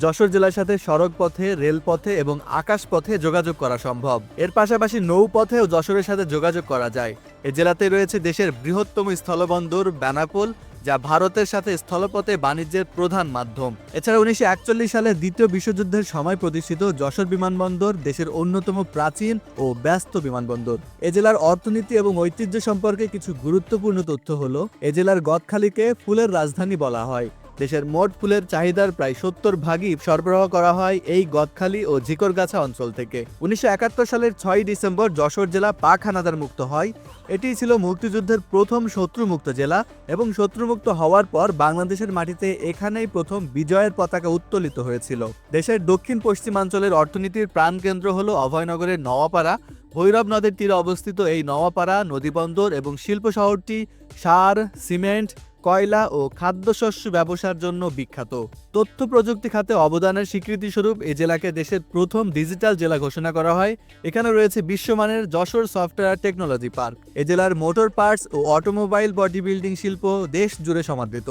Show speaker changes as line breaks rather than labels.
যশোর জেলার সাথে সড়ক পথে, রেলপথে এবং আকাশপথে যোগাযোগ করা সম্ভব। এর পাশাপাশি নৌপথেও যশোরের সাথে যোগাযোগ করা যায়। এ জেলাতে রয়েছে দেশের বৃহত্তম স্থলবন্দর বেনাপোল, যা ভারতের সাথে স্থলপথে বাণিজ্যের প্রধান মাধ্যম। এছাড়া 1941 সালে দ্বিতীয় বিশ্বযুদ্ধের সময় প্রতিষ্ঠিত যশোর বিমানবন্দর দেশের অন্যতম প্রাচীন ও ব্যস্ত বিমানবন্দর। এ জেলার অর্থনীতি এবং ঐতিহ্য সম্পর্কে কিছু গুরুত্বপূর্ণ তথ্য হলো, এ জেলার গদখালিকে ফুলের রাজধানী বলা হয়। দেশের মোট ফুলের চাহিদার প্রায় 70 ভাগই সরবরাহ করা হয় এই গদখালি ও ঝিকরগাছা অঞ্চল থেকে। 1971 সালের 6 ডিসেম্বর যশোর জেলা পাক হানাদার মুক্ত হয়। এটি ছিল মুক্তিযুদ্ধের প্রথম শত্রুমুক্ত জেলা এবং শত্রুমুক্ত হওয়ার পর বাংলাদেশের মাটিতে এখানেই প্রথম বিজয়ের পতাকা উত্তোলিত হয়েছিল। দেশের দক্ষিণ পশ্চিমাঞ্চলের অর্থনীতির প্রাণকেন্দ্র হলো অভয়নগরের নওয়াপাড়া। ভৈরব নদের তীরে অবস্থিত এই নওয়াপাড়া নদীবন্দর এবং শিল্প শহরটি সার, সিমেন্ট, কয়লা ও খাদ্যশস্য ব্যবসার জন্য বিখ্যাত। তথ্য প্রযুক্তি খাতে অবদানের স্বীকৃতিস্বরূপ এ জেলাকে দেশের প্রথম ডিজিটাল জেলা ঘোষণা করা হয়। এখানে রয়েছে বিশ্বমানের যশোর সফটওয়্যার টেকনোলজি পার্ক। এ জেলার মোটর পার্টস ও অটোমোবাইল বডি বিল্ডিং শিল্প দেশ জুড়ে সমাদৃত।